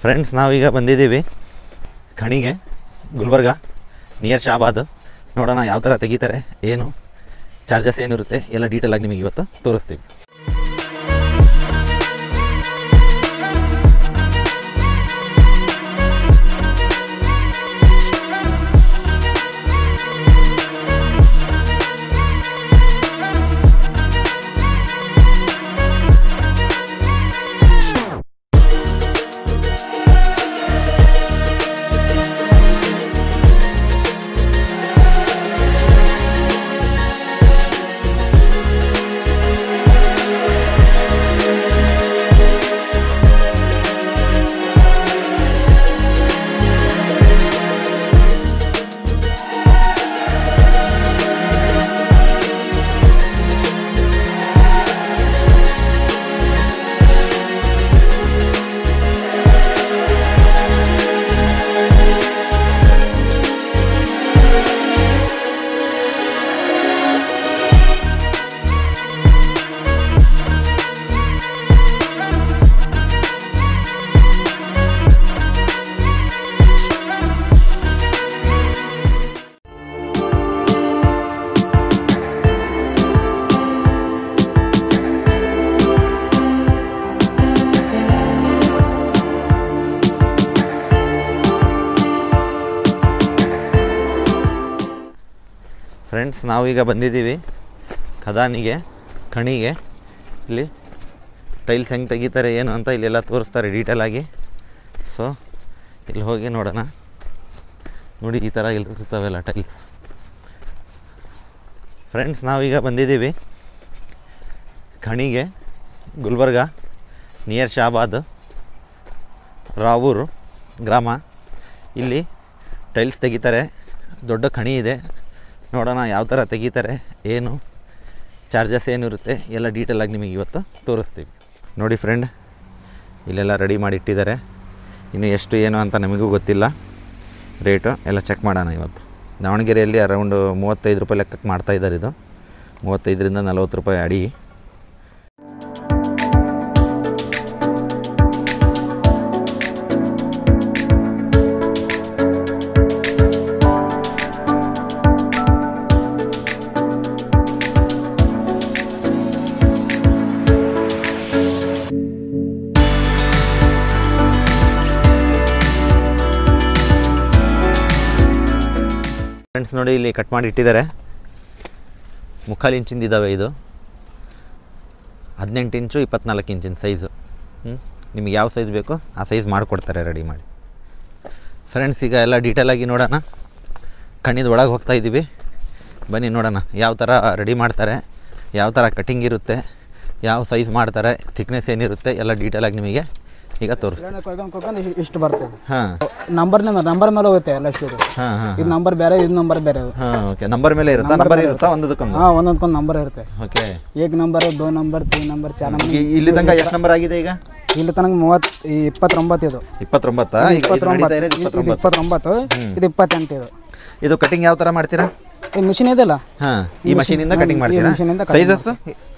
Friends ನಾವೀಗ ಬಂದಿದ್ದೀವಿ ಖಣಿಗೆ, Gulbarga near Shahabad. ನೋಡೋಣ ಯಾವ ಥರ ತೆಗಿತಾರೆ, ಏನು ಚಾರ್ಜಸ್ ಏನಿರುತ್ತೆ ಎಲ್ಲ ಡೀಟೇಲಾಗಿ ನಿಮಗೆ ಇವತ್ತು ತೋರಿಸ್ತೀವಿ. ಫ್ರೆಂಡ್ಸ್ ನಾವೀಗ ಬಂದಿದ್ದೀವಿ ಖದಾನಿಗೆ, ಖಣಿಗೆ. ಇಲ್ಲಿ ಟೈಲ್ಸ್ ಹೆಂಗೆ ತೆಗಿತಾರೆ ಏನು ಅಂತ ಇಲ್ಲೆಲ್ಲ ತೋರಿಸ್ತಾರೆ ಡೀಟೇಲಾಗಿ. ಸೊ ಇಲ್ಲಿ ಹೋಗಿ ನೋಡೋಣ. ನೋಡಿ ಈ ಥರ ಇರ್ತಾವೆಲ್ಲ ಟೈಲ್ಸ್. ಫ್ರೆಂಡ್ಸ್ ನಾವೀಗ ಬಂದಿದ್ದೀವಿ ಖಣಿಗೆ, ಗುಲ್ಬರ್ಗ ನಿಯರ್ ಶಾಬಾದ್, ರಾವೂರು ಗ್ರಾಮ. ಇಲ್ಲಿ ಟೈಲ್ಸ್ ತೆಗಿತಾರೆ, ದೊಡ್ಡ ಖಣಿ ಇದೆ. ನೋಡೋಣ ಯಾವ ಥರ ತೆಗಿತಾರೆ, ಏನು ಚಾರ್ಜಸ್ ಏನಿರುತ್ತೆ ಎಲ್ಲ ಡೀಟೇಲಾಗಿ ನಿಮಗೆ ಇವತ್ತು ತೋರಿಸ್ತೀವಿ. ನೋಡಿ ಫ್ರೆಂಡ್, ಇಲ್ಲೆಲ್ಲ ರೆಡಿ ಮಾಡಿ ಇಟ್ಟಿದ್ದಾರೆ. ಇನ್ನು ಎಷ್ಟು ಏನು ಅಂತ ನಮಗೂ ಗೊತ್ತಿಲ್ಲ, ರೇಟು ಎಲ್ಲ ಚೆಕ್ ಮಾಡೋಣ ಇವತ್ತು. ದಾವಣಗೆರೆಯಲ್ಲಿ ಅರೌಂಡು 35 ರೂಪಾಯಿ ಲೆಕ್ಕಕ್ಕೆ ಮಾಡ್ತಾಯಿದ್ದಾರೆ. ಇದು 35ರಿಂದ 40 ರೂಪಾಯಿ ಅಡಿ. ಫ್ರೆಂಡ್ಸ್ ನೋಡಿ ಇಲ್ಲಿ ಕಟ್ ಮಾಡಿ ಇಟ್ಟಿದ್ದಾರೆ. 3/4 ಇಂಚಿಂದ ಇದ್ದಾವೆ. ಇದು 18 ಇಂಚು 24 ಇಂಚಿನ ಸೈಜು. ನಿಮಗೆ ಯಾವ ಸೈಜ್ ಬೇಕೋ ಆ ಸೈಜ್ ಮಾಡಿಕೊಡ್ತಾರೆ ರೆಡಿ ಮಾಡಿ. ಫ್ರೆಂಡ್ಸ್ ಈಗ ಎಲ್ಲ ಡೀಟೇಲಾಗಿ ನೋಡೋಣ. ಖಣಿದ ಒಳಗೆ ಹೋಗ್ತಾ ಇದ್ದೀವಿ, ಬನ್ನಿ ನೋಡೋಣ ಯಾವ ಥರ ರೆಡಿ ಮಾಡ್ತಾರೆ, ಯಾವ ಥರ ಕಟಿಂಗ್ ಇರುತ್ತೆ, ಯಾವ ಸೈಜ್ ಮಾಡ್ತಾರೆ, ಥಿಕ್ನೆಸ್ ಏನಿರುತ್ತೆ ಎಲ್ಲ ಡೀಟೇಲಾಗಿ ನಿಮಗೆ ಈಗ ತೋರಿಸ್ತೀನಿ. ಇಷ್ಟು ಬರ್ತದೆ. ಹಾಂ, ನಂಬರ್ ಮೇಲೆ ಹೋಗುತ್ತೆ ಎಲ್ಲ ಇಷ್ಟು. ಹಾಂ ಹಾಂ, ಇದು ನಂಬರ್ ಬೇರೆ, ಇದು ನಂಬರ್ ಬೇರೆ. ಹಾಂ ಓಕೆ, ನಂಬರ್ ಮೇಲೆ ಇರುತ್ತಾ? ನಂಬರ್ ಇರುತ್ತಾ ಒಂದೊಂದಕ್ಕೊಂದು? ಹಾಂ, ಒಂದೊಂದಕ್ಕೊಂದು ನಂಬರ್ ಇರುತ್ತೆ. Okay, 1 number, 2 number, 3 number, 4 number. ಇಲ್ಲಿ ತನಕ ಎಷ್ಟು ನಂಬರ್ ಆಗಿದೆ ಈಗ? ಇಲ್ಲಿ ತನಕ 29. ಇದು 29. ಇದು 29, ಇದು 28. ಇದು ಕಟಿಂಗ್ ಯಾವ ಥರ ಮಾಡ್ತೀರಾ? ಈ ಮಿಷಿನ್ ಇದೆಲ್ಲ. ಹಾಂ, ಈ ಮಷೀನಿಂದ ಕಟಿಂಗ್ ಮಾಡ್ತೀರಾ?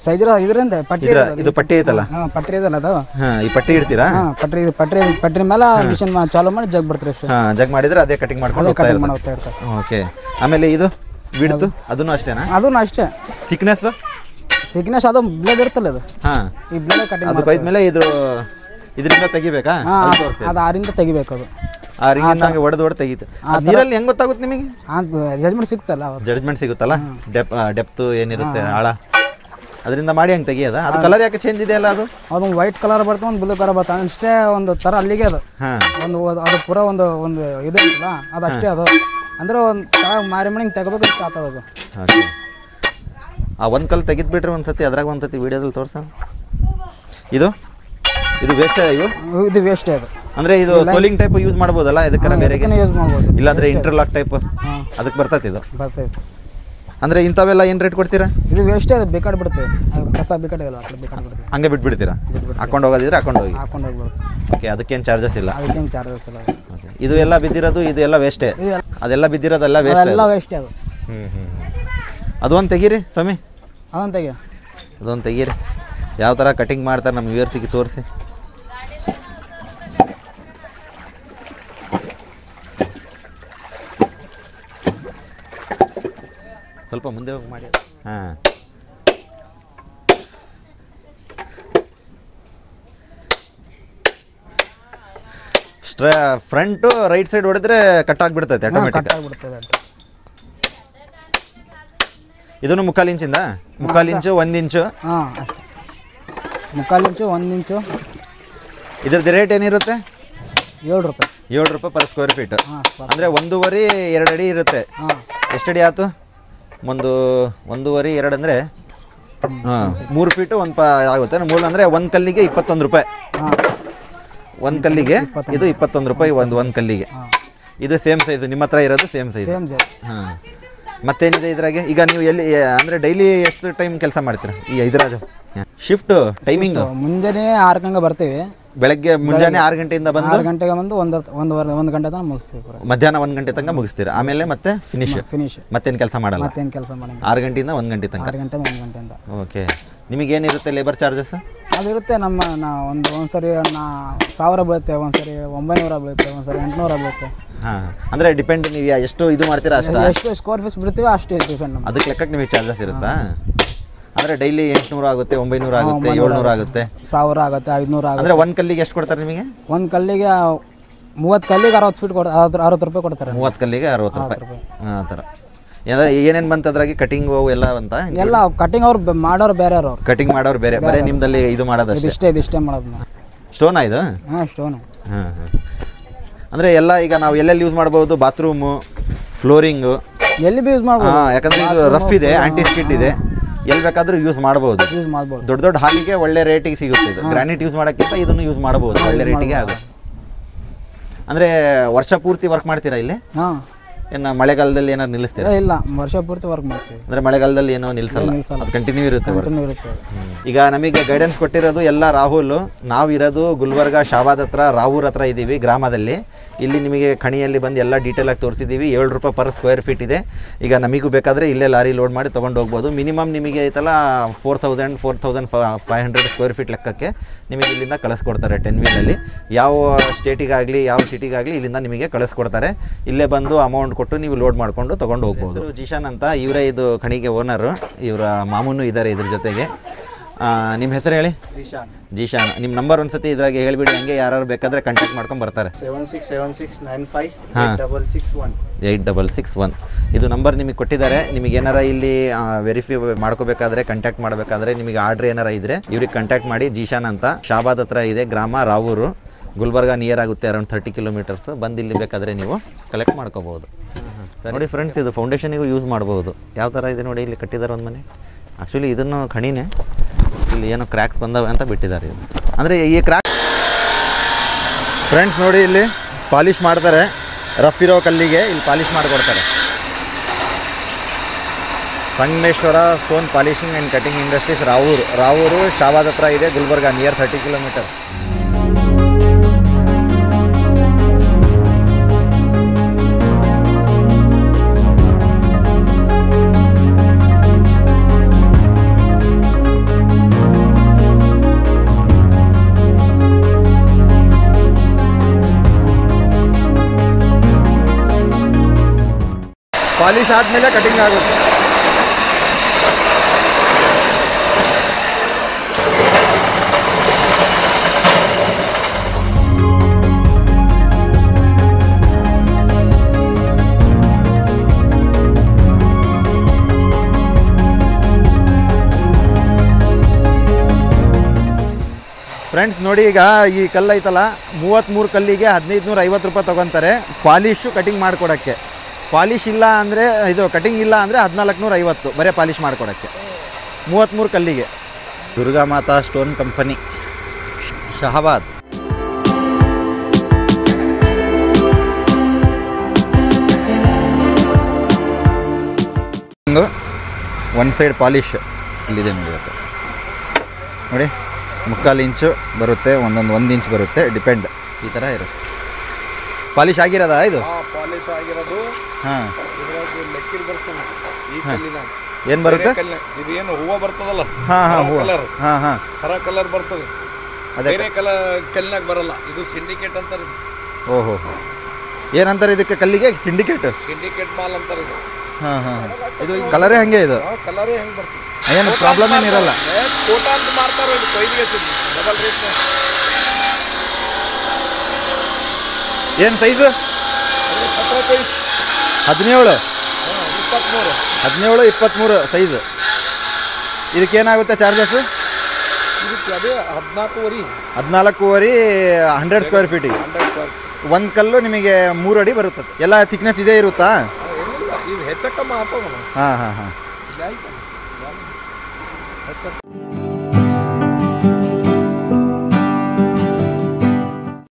ಸೈಜ್ ಇದರಿಂದ ಪಟ್ಟಿ, ಇದು ಪಟ್ಟಿ ಐತಲ್ಲ? ಹಾಂ, ಪಟ್ಟಿ ಇದೆಲ್ಲ ಅದು. ಹಾಂ, ಈ ಪಟ್ಟಿ ಇಡ್ತೀರಾ? ಹಾಂ, ಪಟ್ಟಿ ಮೇಲೆ ಮಿಷಿನ್ ಚಾಲೂ ಮಾಡಿ ಜಗ್ ಬರ್ತೀರಿ ಅಷ್ಟೇ. ಹಾಂ, ಜಗ್ ಮಾಡಿದ್ರೆ ಅದೇ ಕಟಿಂಗ್ ಮಾಡ್ಕೊಂಡು ಹೋಗ್ತಾ ಇರುತ್ತೆ. ಓಕೆ, ಆಮೇಲೆ ಇದು ಬಿಡ್ತು ಅದನ್ನು ಅಷ್ಟೇನಾ? ಅದನ್ನು ಅಷ್ಟೇ. ಥಿಕ್ನೆಸ್ ಅದು ಬ್ಲೇಡ್ ಇರ್ತಲ್ಲ ಅದು. ಹಾಂ, ಈ ಬ್ಲೇಡ್ ಕಟಿಂಗ್ ಅದು ಬೈದ್ಮೇಲೆ ಇದರಿಂದ ತೆಗಿಬೇಕಾ? ಅದು 6ರಿಂದ ತೆಗಿಬೇಕು. ಅದು 6ರಿಂದ ಹಂಗೆ ಹೊಡೆದು ತೆಗೀತು. ನೀರಲ್ಲಿ ಹೆಂಗೆ ಗೊತ್ತಾಗುತ್ತೆ ನಿಮಗೆ? ಜಜ್ಮೆಂಟ್ ಸಿಗ್ತಲ್ಲ, ಜಡ್ಜ್ಮೆಂಟ್ ಸಿಗುತ್ತಲ್ಲ, ಡೆಪ್ತು ಏನಿರುತ್ತೆ ಆಳ, ಅದರಿಂದ ಮಾಡಿ ಹಂಗೆ ತೆಗಿಯೋದ? ಅದು ಕಲರ್ ಯಾಕೆ ಚೇಂಜ್ ಇದೆಯಲ್ಲ? ಅದು ವೈಟ್ ಕಲರ್ ಬರ್ತದೆ, ಒಂದು ಬ್ಲೂ ಕಲರ್ ಬರ್ತದೆ ಅಷ್ಟೇ. ಒಂದು ಥರ ಅಲ್ಲಿಗೆ ಅದು. ಹಾಂ, ಅದು ಪೂರ ಒಂದು ಇದು ಇರ್ತಲ್ಲ ಅದು ಅಷ್ಟೇ. ಅದು ಅಂದರೆ ಒಂದು ಥರ ಮಾರಿ ಮಾಡಿ ಹಿಂಗೆ ತೆಗಬೇಕು ಇಷ್ಟ ಆಗ್ತದೆ ಅದು. ಓಕೆ, ಆ ಒಂದು ಕಲ್ಲು ತೆಗೆದ್ಬಿಟ್ರೆ ಒಂದು ಸತಿ ಅದ್ರಾಗ ಒಂದು ಸತಿ ವೀಡಿಯೋದಲ್ಲಿ ತೋರ್ಸ. ಇದು ವೇಸ್ಟ್. ಇದು ವೇಸ್ಟ್. ಅದು ಅಂದರೆ ಇದು ಸೋಲಿಂಗ್ ಟೈಪ್ ಯೂಸ್ ಮಾಡ್ಬೋದಲ್ಲ? ಇದಕ್ಕೆ ಬೇರೆ ಯೂಸ್ ಮಾಡ್ಬೋದು, ಇಲ್ಲಾಂದರೆ ಇಂಟರ್ಲಾಕ್ ಟೈಪ್ ಅದಕ್ಕೆ ಬರ್ತೈತೆ. ಇದು ಬರ್ತೈತೆ. ಅಂದರೆ ಇಂಥವೆಲ್ಲ ಏನು ರೇಟ್ ಕೊಡ್ತೀರಾ? ಇದು ವೇಸ್ಟ್, ಅದು ಬೇಕಾಡ್ ಬಿಡ್ತೇವೆ. ಕಸ ಬೇಕಾಡಿಲ್ಲ, ಆ ಕಡೆ ಬೇಕಾಡ್ ಬಿಡ್ತೀವಿ. ಹಂಗೆ ಬಿಟ್ಬಿಡ್ತೀರಾ? ಹಾಕೊಂಡು ಹೋಗೋದಿದ್ರೆ ಹಾಕೊಂಡು ಹೋಗ್ಬೋದು. ಓಕೆ, ಅದಕ್ಕೇನು ಚಾರ್ಜಸ್ ಇಲ್ಲ? ಅದಕ್ಕೇನು ಚಾರ್ಜಸ್ ಇಲ್ಲ. ಓಕೆ, ಇದು ಎಲ್ಲ ಬಿದ್ದಿರೋದು ಇದೆಲ್ಲ ವೇಸ್ಟೇ? ಅದೆಲ್ಲ ಬಿದ್ದಿರೋದೆಲ್ಲ ವೇಸ್ಟ್? ಎಲ್ಲ ವೇಸ್ಟೇ ಅದು. ಅದೊಂದು ತೆಗೀರಿ ಸ್ವಾಮಿ, ಅದೊಂದು ತೆಗೀರಿ. ಯಾವ ಥರ ಕಟಿಂಗ್ ಮಾಡ್ತಾರೆ ನಮ್ಮ ವ್ಯೂವರ್ಸಿಗೆ ತೋರಿಸಿ. ಸ್ವಲ್ಪ ಮುಂದೆ ಹೋಗಿ ಮಾಡಿ. ಹಾಂ, ಫ್ರಂಟು ರೈಟ್ ಸೈಡ್ ಹೊಡೆದ್ರೆ ಕಟ್ ಆಗಿಬಿಡ್ತೈತೆ ಆಟೋಮೆಟಿಕ್. ಇದನ್ನು 3/4 ಇಂಚಿಂದ 3/4 ಇಂಚು 1 ಇಂಚು. ಹಾಂ ಅಷ್ಟೇ, 3/4 ಇಂಚು 1 ಇಂಚು. ಇದ್ರದ್ದು ರೇಟ್ ಏನಿರುತ್ತೆ? 7 ರೂಪಾಯಿ. 7 ರೂಪಾಯಿ ಪರ್ ಸ್ಕ್ವೇರ್ ಫೀಟ್. ಅಂದರೆ 1.5 2 ಅಡಿ ಇರುತ್ತೆ. ಎಷ್ಟು ಅಡಿ ಆಯ್ತು? 1.5 2 ಅಂದರೆ 3 ಫೀಟು 1 ಆಗುತ್ತೆ. 3 ಅಂದರೆ 1 ಕಲ್ಲಿಗೆ 21 ರೂಪಾಯಿ. 1 ಕಲ್ಲಿಗೆ ಇದು 21 ರೂಪಾಯಿ ಒಂದು ಕಲ್ಲಿಗೆ. ಇದು ಸೇಮ್ ಸೈಜು ನಿಮ್ಮ ಹತ್ರ ಇರೋದು ಸೇಮ್ ಸೈಜ್. ಹಾಂ, ಮತ್ತೇನಿದೆ ಇದ್ರಾಗೆ? ಈಗ ನೀವು ಎಲ್ಲಿ ಅಂದರೆ ಡೈಲಿ ಎಷ್ಟು ಟೈಮ್ ಕೆಲಸ ಮಾಡ್ತೀರಾ ಈ ಐದರಾಜು? ಶಿಫ್ಟು ಟೈಮಿಂಗ್ ಮುಂಜಾನೆ 6 ಗಂಟೆ ಬರ್ತೀವಿ. ಬೆಳಗ್ಗೆ ಮುಂಜಾನೆ 6 ಗಂಟೆಯಿಂದ ಬಂದು 6 ಗಂಟೆಗೆ ಬಂದು ಒಂದು ಗಂಟೆ ತನಕ ಮುಗಿಸ್ತೀವಿ. ಮಧ್ಯಾಹ್ನ 1 ಗಂಟೆ ತನಕ ಮುಗಿಸ್ತೀರಾ, ಆಮೇಲೆ ಮತ್ತೆ ಫಿನಿಶ್. ಮತ್ತೇನು ಕೆಲಸ ಮಾಡಲ್ಲ? ಮತ್ತೇನು ಕೆಲಸ ಮಾಡಲ್ಲ. 6 ಗಂಟೆಯಿಂದ 1 ಗಂಟೆ ತನಕ. 6 ಗಂಟೆಯಿಂದ 1 ಗಂಟೆಯಿಂದ. ಓಕೆ. ನಿಮಗೇನಿರುತ್ತೆ ಲೇಬರ್ ಚಾರ್ಜಸ್? ಅದಿರುತ್ತೆ ಒಂದ್ಸರಿ 1000 ಬೀಳುತ್ತೆ, ಒಂದ್ಸರಿ 900 ಬೀಳುತ್ತೆ, ಒಂದ್ಸರಿ 800 ಬೀಳುತ್ತೆ. ಹಾಂ, ಅಂದರೆ ಡಿಪೆಂಡ್ ನೀವು ಎಷ್ಟು ಇದು ಮಾಡ್ತೀರಾ ಎಷ್ಟು ಸ್ಕ್ವೇರ್ ಫೀಟ್ ಬಿಡ್ತೀವಿ ಅಷ್ಟೇ ಡಿಪೆಂಡ್. ಅದಕ್ಕೆ ಲೆಕ್ಕಕ್ಕೆ ನಿಮಗೆ ಚಾರ್ಜಸ್ ಇರುತ್ತಾ? ಅಂದರೆ ಡೈಲಿ 800 ಆಗುತ್ತೆ, 900 ಆಗುತ್ತೆ, 700 ಆಗುತ್ತೆ, 1000 ಆಗುತ್ತೆ, 500 ಆಗುತ್ತೆ. ಅಂದರೆ 1 ಕಲ್ಲಿಗೆ ಎಷ್ಟು ಕೊಡ್ತಾರೆ ನಿಮಗೆ? 1 ಕಲ್ಲಿಗೆ 30 ಕಲ್ಲಿಗೆ 60 ಫೀಟ್ 60 ರೂಪಾಯಿ ಕೊಡ್ತಾರೆ. 30 ಕಲ್ಲಿಗೆ 60 ರೂಪಾಯಿ. ಆ ಥರ ಏನೇನು ಬಂತು ಅದ್ರಾಗೆ? ಕಟಿಂಗ್ ಎಲ್ಲ ಅಂತ ಎಲ್ಲ ಕಟಿಂಗ್ ಅವ್ರು ಮಾಡೋರು ಬೇರೆ, ಅವ್ರು ಕಟಿಂಗ್ ಮಾಡೋರು ಬೇರೆ. ಬರೀ ನಿಮ್ಮದಲ್ಲಿ ಇದು ಮಾಡೋದು ಇದಿಷ್ಟೇ ಮಾಡೋದು. ಸ್ಟೋನಾ ಇದು? ಹಾಂ, ಸ್ಟೋನು. ಹಾಂ ಹಾಂ. ಅಂದರೆ ಎಲ್ಲ ಈಗ ನಾವು ಎಲ್ಲೆಲ್ಲಿ ಯೂಸ್ ಮಾಡ್ಬೋದು? ಬಾತ್ರೂಮು, ಫ್ಲೋರಿಂಗು ಎಲ್ಲಿ ಬಿ ಯೂಸ್ ಮಾಡ್ಬೋದು. ಹಾಂ, ಯಾಕಂದರೆ ಇದು ರಫ್ ಇದೆ, ಆಂಟಿ ಸ್ಕಿಟ್ ಇದೆ, ಎಲ್ಲಿ ಬೇಕಾದರೂ ಯೂಸ್ ಮಾಡ್ಬೋದು. ದೊಡ್ಡ ದೊಡ್ಡ ಹಾಲಿಗೆ ಒಳ್ಳೆ ರೇಟಿಗೆ ಸಿಗುತ್ತೆ ಇದು. ಗ್ರಾನೈಟ್ ಯೂಸ್ ಮಾಡೋಕ್ಕಿಂತ ಇದನ್ನು ಯೂಸ್ ಮಾಡ್ಬೋದು, ಒಳ್ಳೆ ರೇಟಿಗೆ ಆಗುತ್ತೆ. ಅಂದರೆ ವರ್ಷ ಪೂರ್ತಿ ವರ್ಕ್ ಮಾಡ್ತೀರಾ ಇಲ್ಲಿ? ಹಾಂ. ಏನು ಮಳೆಗಾಲದಲ್ಲಿ ಏನಾದ್ರು ನಿಲ್ಲಿಸ್ತೀರಾ? ಇಲ್ಲ, ವರ್ಷ ಪೂರ್ತಿ ವರ್ಕ್ ಮಾಡ್ತೀವಿ. ಅಂದರೆ ಮಳೆಗಾಲದಲ್ಲಿ ಏನೋ ನಿಲ್ಲಿಸಲ್ಲ, ಅದು ಕಂಟಿನ್ಯೂ ಇರುತ್ತೆ. ಈಗ ನಮಗೆ ಗೈಡೆನ್ಸ್ ಕೊಟ್ಟಿರೋದು ಎಲ್ಲ ರಾಹುಲ್. ನಾವಿರೋದು ಗುಲ್ಬರ್ಗ ಶಾಬಾದ್ ಹತ್ರ, ರಾವೂರ್ ಹತ್ರ ಇದ್ದೀವಿ, ಗ್ರಾಮದಲ್ಲಿ. ಇಲ್ಲಿ ನಿಮಗೆ ಖಣಿಯಲ್ಲಿ ಬಂದು ಎಲ್ಲ ಡೀಟೇಲಾಗಿ ತೋರಿಸಿದ್ದೀವಿ. 7 ರೂಪಾಯಿ ಪರ್ ಸ್ಕ್ವೇರ್ ಫೀಟ್ ಇದೆ. ಈಗ ನಮಗೂ ಬೇಕಾದರೆ ಇಲ್ಲೇ ಲಾರಿ ಲೋಡ್ ಮಾಡಿ ತೊಗೊಂಡು ಹೋಗ್ಬೋದು. ಮಿನಿಮಮ್ ನಿಮಗೆ ಐತಲ್ಲ 4500 ಸ್ಕ್ವೇರ್ ಫೀಟ್ ಲೆಕ್ಕಕ್ಕೆ ನಿಮಗೆ ಇಲ್ಲಿಂದ ಕಳಿಸ್ಕೊಡ್ತಾರೆ 10 ವೀಲಲ್ಲಿ. ಯಾವ ಸ್ಟೇಟಿಗಾಗಲಿ ಯಾವ ಸಿಟಿಗಾಗಲಿ ಇಲ್ಲಿಂದ ನಿಮಗೆ ಕಳಿಸ್ಕೊಡ್ತಾರೆ. ಇಲ್ಲೇ ಬಂದು ಅಮೌಂಟ್ ಕೊಟ್ಟು ನೀವು ಲೋಡ್ ಮಾಡಿಕೊಂಡು ತೊಗೊಂಡು ಹೋಗ್ಬೋದು. ಜಿಶಾನ್ ಅಂತ ಇವರೇ ಇದು ಖಣಿಗೆ ಓನರು. ಇವರ ಮಾಮೂನು ಇದ್ದಾರೆ ಇದ್ರ ಜೊತೆಗೆ. ನಿಮ್ಮ ಹೆಸರು ಹೇಳಿ? ಜೀಶಾನ್. ನಿಮ್ಮ ನಂಬರ್ ಒಂದ್ಸತಿ ಇದ್ರಾಗೆ ಹೇಳಿಬಿಡಿ, ಹಂಗೆ ಯಾರು ಬೇಕಾದರೆ ಕಾಂಟ್ಯಾಕ್ಟ್ ಮಾಡ್ಕೊಂಡು ಬರ್ತಾರೆ. 7661. ಇದು ನಂಬರ್ ನಿಮಗೆ ಕೊಟ್ಟಿದ್ದಾರೆ. ನಿಮಗೆ ಏನಾರ ಇಲ್ಲಿ ವೆರಿಫೈ ಮಾಡ್ಕೋಬೇಕಾದ್ರೆ, ಕಾಂಟ್ಯಾಕ್ಟ್ ಮಾಡಬೇಕಾದ್ರೆ, ನಿಮಗೆ ಆರ್ಡ್ರ್ ಏನಾರ ಇದ್ದರೆ ಇವ್ರಿಗೆ ಕಾಂಟ್ಯಾಕ್ಟ್ ಮಾಡಿ. ಜೀಶಾನ್ ಅಂತ, ಶಾಬಾದ್ ಹತ್ರ ಇದೆ, ಗ್ರಾಮ ರಾವೂರು, ಗುಲ್ಬರ್ಗ ನಿಯರ್ ಆಗುತ್ತೆ, ಅರೌಂಡ್ 30 ಕಿಲೋಮೀಟರ್ಸ್. ಬಂದು ಇಲ್ಲಿ ಬೇಕಾದರೆ ನೀವು ಕಲೆಕ್ಟ್ ಮಾಡ್ಕೋಬೋದು. ನೋಡಿ ಫ್ರೆಂಡ್ಸ್, ಇದು ಫೌಂಡೇಶನಿಗೂ ಯೂಸ್ ಮಾಡ್ಬೋದು. ಯಾವ ಥರ ಇದೆ ನೋಡಿ, ಇಲ್ಲಿ ಕಟ್ಟಿದ್ದಾರೆ ಒಂದು ಮನೆ. ಆ್ಯಕ್ಚುಲಿ ಇದನ್ನು ಖಣಿನೇ, ಇಲ್ಲಿ ಏನೋ ಕ್ರ್ಯಾಕ್ಸ್ ಬಂದವೆ ಅಂತ ಬಿಟ್ಟಿದ್ದಾರೆ. ಇದು ಅಂದರೆ ಈ ಕ್ರ್ಯಾಕ್ ಫ್ರೆಂಡ್ಸ್ ನೋಡಿ, ಇಲ್ಲಿ ಪಾಲಿಷ್ ಮಾಡ್ತಾರೆ. ರಫ್ ಇರೋ ಕಲ್ಲಿಗೆ ಇಲ್ಲಿ ಪಾಲಿಷ್ ಮಾಡಿಕೊಡ್ತಾರೆ. Sangameshwara stone polishing and cutting industries, Ravur Shahabad ಹತ್ರ ಇದೆ, ಗುಲ್ಬರ್ಗ ನಿಯರ್ 30 ಕಿಲೋಮೀಟರ್. ಪಾಲಿಶ್ ಆದಮೇಲೆ ಕಟಿಂಗ್ ಆಗುತ್ತೆ. ಫ್ರೆಂಡ್ಸ್ ನೋಡಿ, ಈಗ ಈ ಕಲ್ಲು ಐತಲ್ಲ, 33 ಕಲ್ಲಿಗೆ 1550 ರೂಪಾಯಿ ತೊಗೊತಾರೆ ಪಾಲಿಶು ಕಟಿಂಗ್ ಮಾಡಿಕೊಡೋಕ್ಕೆ. ಪಾಲಿಶ್ ಇಲ್ಲ ಅಂದರೆ, ಇದು ಕಟಿಂಗ್ ಇಲ್ಲ ಅಂದರೆ 1450 ಬರೀ ಪಾಲಿಶ್ ಮಾಡಿಕೊಡೋಕ್ಕೆ. 33 ಕಲ್ಲಿಗೆ. Durga Mata stone company, Shahabad. One side polish ಇಲ್ಲಿದೆ ನೋಡಿ. ನೋಡಿ 3/4 ಇಂಚು ಬರುತ್ತೆ, 1 ಇಂಚ್ ಬರುತ್ತೆ, ಡಿಪೆಂಡ್. ಈ ಥರ ಇರುತ್ತೆ. ಪಾಲಿಶ್ ಆಗಿರೋದಾ ಇದು? ಪಾಲಿಶ್ ಆಗಿರೋದು. ಹಾಂ, ಏನು ಬರುತ್ತೆ? ಇದು ಏನು ಹೂವು ಬರ್ತದಲ್ಲ? ಹಾಂ ಹಾಂ, ಹೂವು. ಹಾಂ ಹಾಂ, ಹರ ಕಲರ್ ಬರ್ತದೆ. ಬೇರೆ ಕಲ್ಲಿನಾಗ ಬರಲ್ಲ. ಇದು ಸಿಂಡಿಕೇಟ್ ಅಂತಾರೆ. ಓಹೋ, ಏನಂತಾರೆ ಇದಕ್ಕೆ ಕಲ್ಲಿಗೆ? ಸಿಂಡಿಕೇಟ್ ಮಾಲ್ ಅಂತಾರೆ ಇದು. ಹಾಂ ಹಾಂ ಇದು ಕಲರೇ ಹಾಗೆ ಇದು ಕಲರೇ ಹೆಂಗೆ ಬರ್ತದೆ, ಏನು ಪ್ರಾಬ್ಲಮ್ ಏನಿರಲ್ಲ. ಕೋಟ ಅಂತ ಮಾರ್ತಾರೆ ಇದು ಕೊಯ್ಲಿಗೆ ಡಬಲ್ ರೇಟ್. ಏನು ಸೈಜು? 17, 23 ಸೈಜು. ಇದಕ್ಕೇನಾಗುತ್ತೆ ಚಾರ್ಜಸ್? ಇದಕ್ಕೆ ಅದೇ 14.5 100 ಸ್ಕ್ವೇರ್ ಫೀಟಿಗೆ ಒಂದು ಕಲ್ಲು ನಿಮಗೆ 3 ಅಡಿ ಬರುತ್ತದೆ. ಎಲ್ಲ ಥಿಕ್ನೆಸ್ ಇದೇ ಇರುತ್ತಾ? ಇದು ಹೆಚ್ಚಕ್ಕಮ್ಮ ಹಾಕೋಣ. ಹಾಂ ಹಾಂ ಹಾಂ. ಹೆಚ್ಚ